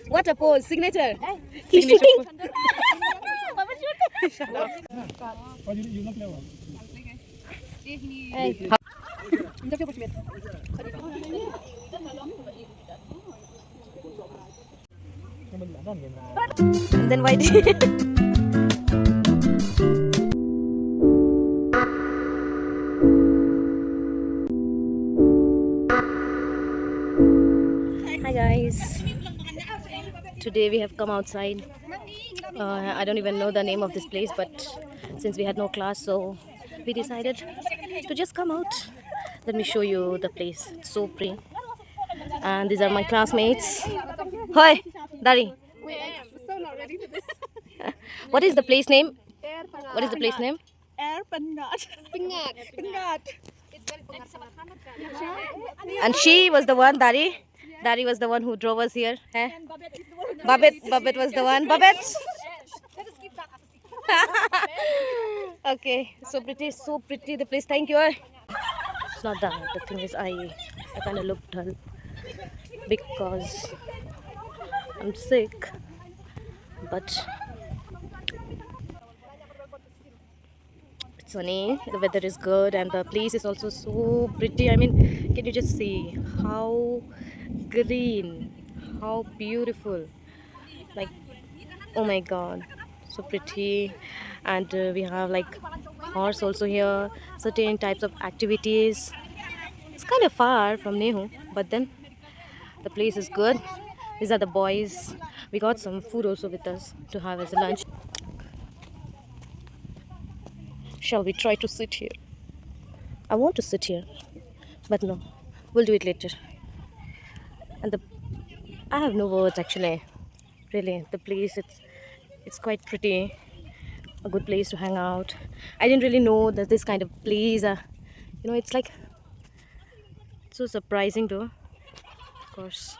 What a pose! Signature. He's shooting. Shut up. Hey. And then why did Hi guys, today we have come outside. I don't even know the name of this place, but since we had no class, so we decided to just come out. Let me show you the place. It's so pretty. And these are my classmates. Hi, Dari. So not ready for this. What is the place name? What is the place name? Pyngngad. Pyngngad. And she was the one, Dari. Dari was the one who drove us here. Eh? Babette was the one. Babette. Okay, so pretty the place. Thank you. It's not that. The thing is, I kind of look dull because I'm sick. But it's sunny. The weather is good, and the place is also so pretty. I mean, can you just see how green, how beautiful? Like, oh my God, so pretty. And we have like horse also here, certain types of activities. It's kind of far from Nehu, but then the place is good. These are the boys. We got some food also with us to have as a lunch. Shall we try to sit here? I want to sit here, but no, we'll do it later. And I have no words actually. Really, the place, it's quite pretty. A good place to hang out. I didn't really know that this kind of place, it's like so surprising though, of course.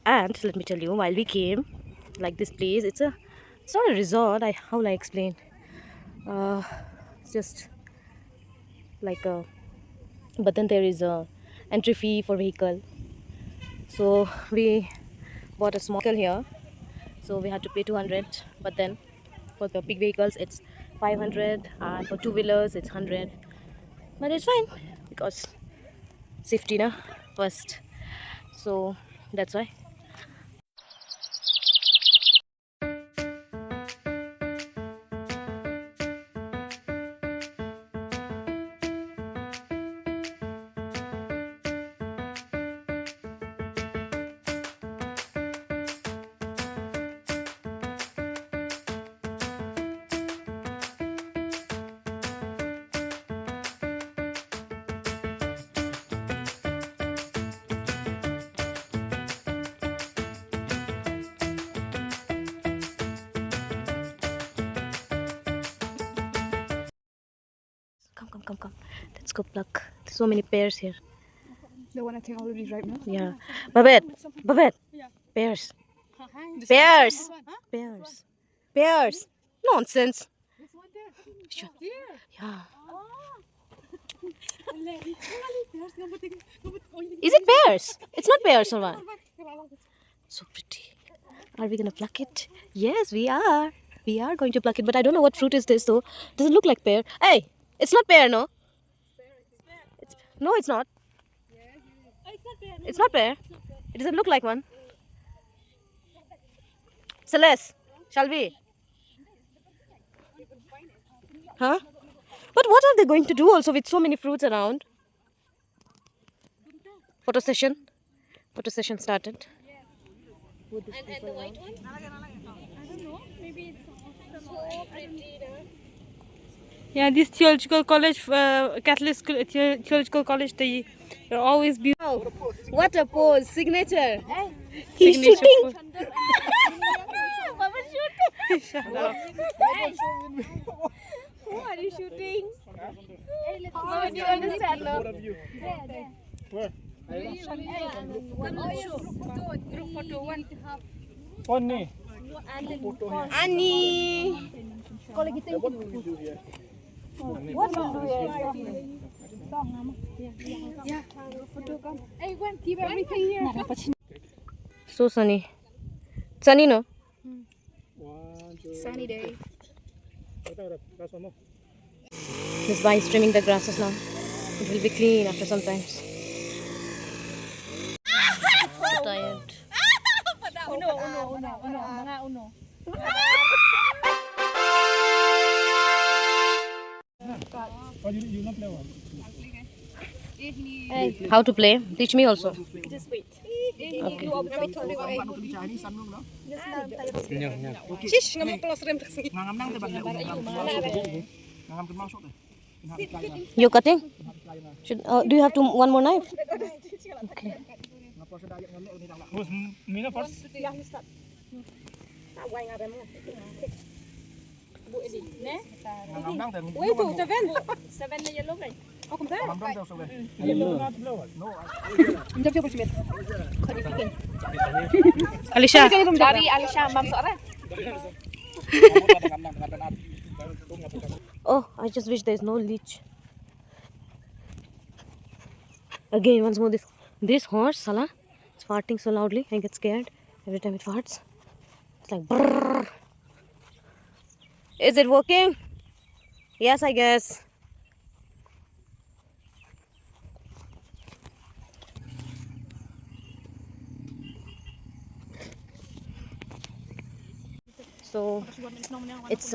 And let me tell you, while we came, like this place, it's not a resort. How will I explain? It's just like but then there is a entry fee for vehicle. So we bought a small vehicle here. So we had to pay 200, but then for the big vehicles it's 500, and for two-wheelers it's 100. But it's fine because safety na first. So that's why. Come. Let's go pluck. There's so many pears here. The one I think already right now. Yeah. Babette. Yeah. Pears. This Pears. one, huh? Pears. Pears. Nonsense. This one there. Sure. Here. Yeah. Oh. Is it pears? It's not pears or what? So pretty. Are we gonna pluck it? Yes, we are. We are going to pluck it, but I don't know what fruit is this though. Does it look like pear? Hey, it's not pear, no? No, it's not. It's not pear. It doesn't look like one. Celeste, shall we? Huh? But what are they going to do also with so many fruits around? Photo session. Photo session started. And the white one? I don't know. Maybe it's so pretty. Yeah, this theological college, Catholic school, theological college, they're always beautiful. Oh, what a pose! Signature. He's shooting. Shut up. Who are you shooting? How do you understand, no? Where? Group photo one. Funny. Annie. What will we do here? What will you do here? So sunny. Sunny, no? One, two. Sunny day. Last one more. This guy is trimming the grasses now. It will be clean after some time. So tired. Oh, you not play one. How to play? Teach me also. Just wait. Okay. You cutting? Do you have one more knife? Okay. Who's Mina first? Seven na yellow right? You not play one. No. Alicia. Dari Alisha, Mam Sora. Oh, I just wish there's no leech. Again, once more, this horse, Salah, it's farting so loudly. I get scared every time it farts. It's like brrrr. Is it working? Yes, I guess. So it's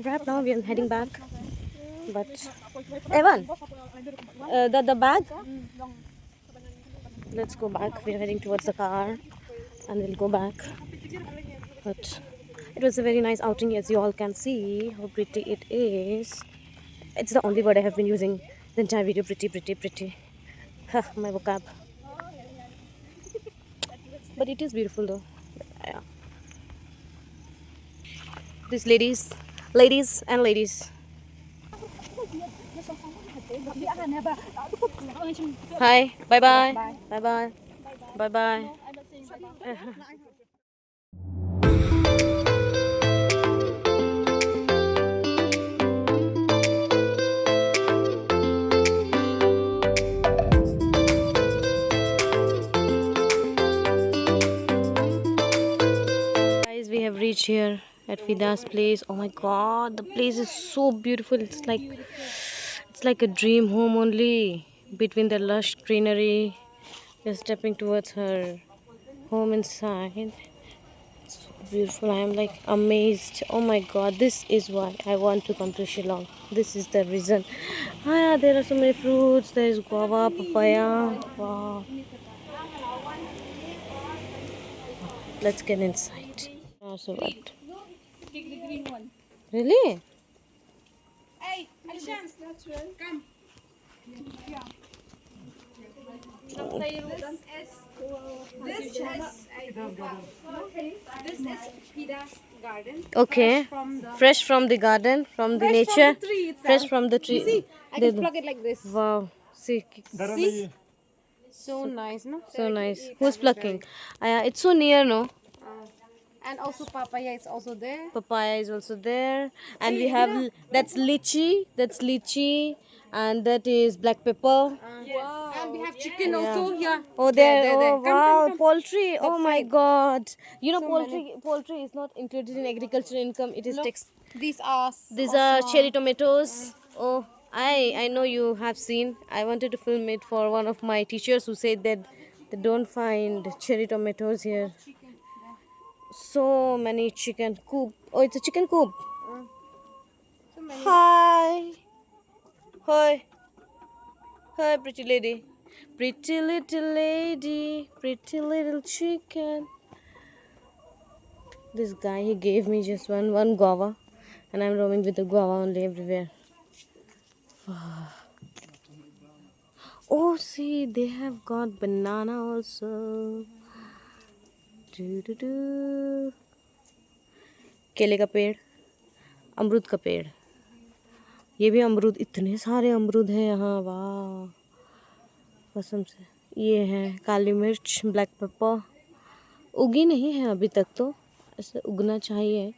wrap now. We are heading back. But Evan, the bag. Let's go back. We are heading towards the car, and we'll go back. But it was a very nice outing, as you all can see how pretty it is. It's the only word I have been using the entire video. Pretty, pretty, pretty. Huh, my vocab. But it is beautiful though. Yeah. These ladies and ladies. Hi, bye bye. Bye bye. Bye bye. Guys, we have reached here at Fida's place. Oh my god, the place is so beautiful. It's like a dream home only. Between the lush greenery, we're stepping towards her home inside. It's so beautiful. I am like amazed. Oh my god, this is why I want to come to Shillong. This is the reason. Ah, yeah, there are so many fruits. There is guava, papaya. Wow. Let's get inside. Oh, so what? Really? Hey, Alisha, come. This is Pida's garden. Okay. Fresh from the garden, from the nature. Fresh from the tree. See, I can plug it like this. Wow. See. So nice, no? So nice. Who's plucking? It's so near, no? And also papaya is also there. Papaya is also there. And we have, that's lychee. And that is black pepper. Wow. And we have chicken also here. Oh, there. Oh, Come, wow. come. Poultry. Oh, my side. God. You know, So poultry is not included in agricultural income. It is tax. These are These are cherry tomatoes. Oh, I know you have seen. I wanted to film it for one of my teachers who said that they don't find cherry tomatoes here. So many chicken coop. Oh, it's a chicken coop. Hi. Hi. Hi, pretty lady. Pretty little lady. Pretty little chicken. This guy, he gave me just one guava. And I'm roaming with the guava only everywhere. Oh, see, they have got banana also. केले का पेड़, अमरूद का पेड़. ये भी अमरूद, इतने सारे अमरूद हैं यहाँ. वाह, कसम से. ये है काली मिर्च, ब्लैक पेपर. उगी नहीं है अभी तक, तो ऐसे उगना चाहिए.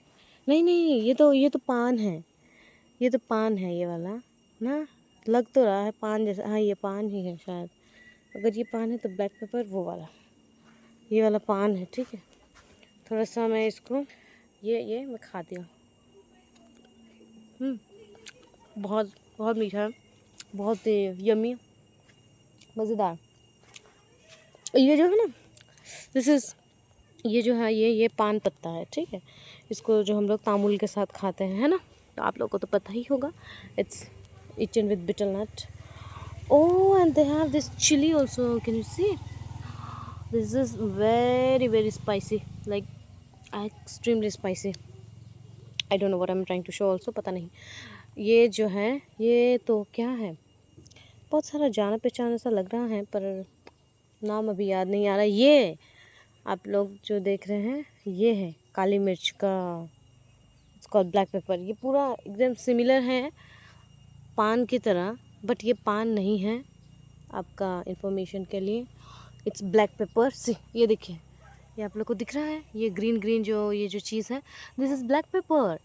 नहीं, ये तो पान है. ये तो पान है, ये वाला ना. लग तो रहा है पान जैसा, हाँ ये पान ही है शायद। अगर ये पान है तो ब्लैक पेपर वो वाला, ये वाला पान है, ठीक है। थोड़ा सा मैं इसको ये मैं खाती हूँ। बहुत बहुत मीठा है, बहुत यम्मी, मज़ेदार। ये जो है ना, दिस इज़, ये जो है ये पान पत्ता है, ठीक है। इसको जो हम लोग तामुल के साथ खाते हैं, है ना, तो आप लोगों को तो पता ही होगा। It's eaten with betel nut. Oh, and they have this chili also. Can you see? This is very very spicy, like extremely spicy. I don't know what I'm trying to show also, पता नहीं। ये जो है ये तो क्या है, बहुत सारा जाना पहचाना सा लग रहा है, पर नाम अभी याद नहीं आ रहा। ये आप लोग जो देख रहे हैं ये है काली मिर्च का, इसका ब्लैक पेपर। ये पूरा एकदम सिमिलर है पान की तरह, बट ये पान नहीं है, आपका इंफॉर्मेशन के लिए। It's black pepper. सी ये देखिए, ये आप लोग को दिख रहा है, ये ग्रीन ग्रीन जो ये जो चीज़ है, दिस इज़ ब्लैक पेपर।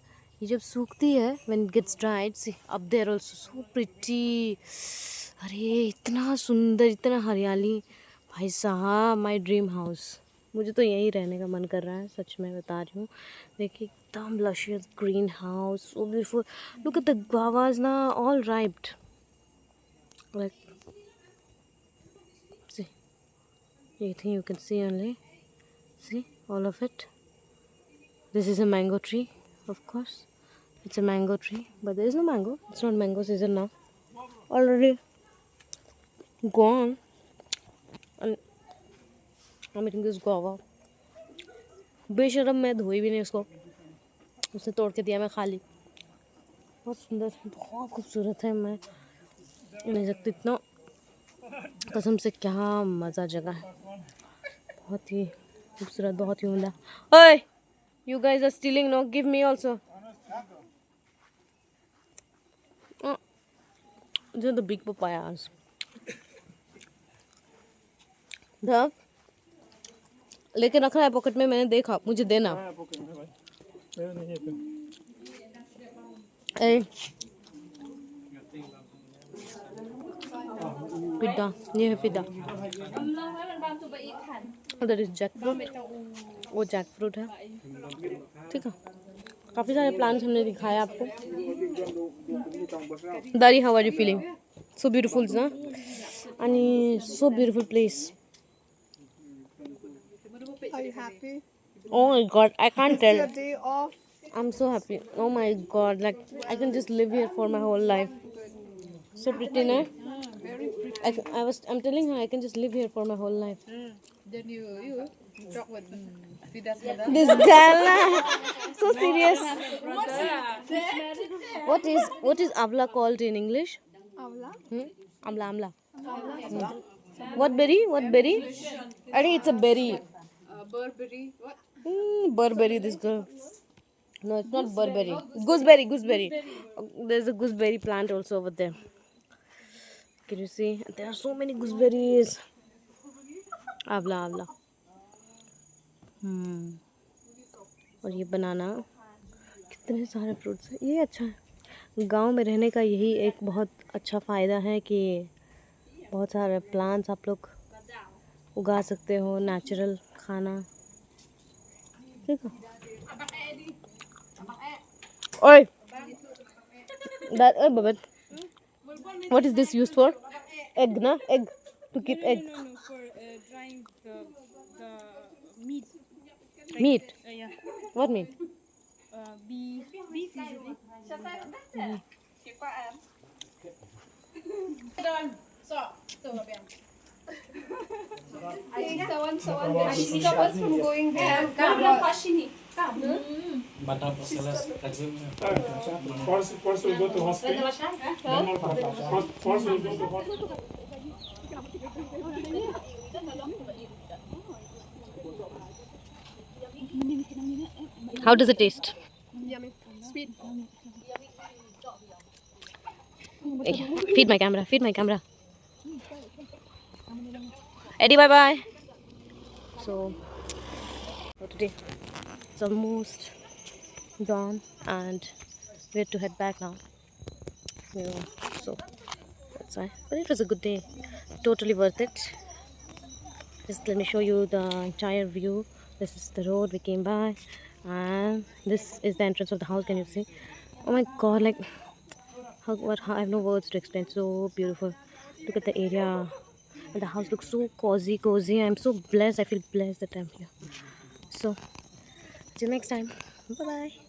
ये जब सूखती है, when it gets dried, see up there also so pretty. अरे इतना सुंदर, इतना हरियाली, भाई साहब माय ड्रीम हाउस। मुझे तो यहीं रहने का मन कर रहा है, सच में बता रही हूँ। देखिए एकदम luscious green house, so beautiful. Look at the guavas ना, all ripe, like see, anything you can see only, see all of it. This is a mango tree, of course it's a mango tree, but there is no mango, it's not mango season now, already gone. And I'm eating this guava, बेशरम, मैं धोई भी नहीं उसको, उसने तोड़ के दिया, मैं खा ली। बहुत सुंदर, बहुत खूबसूरत है, मैं नहीं सकती इतना, कसम से क्या मज़ा जगह है, बहुत ही खूबसूरत, बहुत ही उम्दा। ओए you guys are stealing, no give me also. जो द बिग पपायास द लेके रखा है पॉकेट में, मैंने देखा, मुझे देना। पॉकेट में भाई, मेरे नहीं है पे। ए पिद्दा, ये है पिद्दा, उधर इज जैक फ्रूट, वो जैक फ्रूट है, ठीक है। काफ़ी सारे प्लांट्स हमने दिखाया आपको। दारी, how are you feeling? So beautiful ना, and so beautiful place. Are you happy? Oh my god, I can't tell. Your day off. I'm so happy. Oh my god, like I can just live here for my whole life. So pretty, no? Very pretty. I'm telling her I can just live here for my whole life. Then you talk with Fida's mother. This girl, so serious. What is avla called in English? Avla? Amla. What berry? What berry? I think it's a berry. Burberry. What? Burberry, this girl. No, it's not Burberry. Gooseberry. There's a gooseberry plant also over there. Can you see? There are so many gooseberries. Avla. और ये बनाना, कितने सारे fruits हैं। ये अच्छा है, गांव में रहने का यही एक बहुत अच्छा फ़ायदा है कि बहुत सारे प्लांट्स आप लोग उगा सकते हो, नेचुरल खाना, ठीक है। ओए Baban, what is this used for? Egg, na? Egg, to keep egg. No, for drying the meat. Meat? Yeah. What meat? Beef usually. I think someone she stopped us from going there. First we'll go to hospital. First we'll go to hospital. How does it taste? Yummy. Sweet. Feed my camera. Eddie, bye. So, for today, it's almost dawn and we have to head back now. So, why. But it was a good day, totally worth it. Just let me show you the entire view. This is the road we came by, and this is the entrance of the house. Can you see? Oh my god, like I have no words to explain. So beautiful. Look at the area, and the house looks so cozy. I'm so blessed. I feel blessed that I'm here. So till next time, bye bye.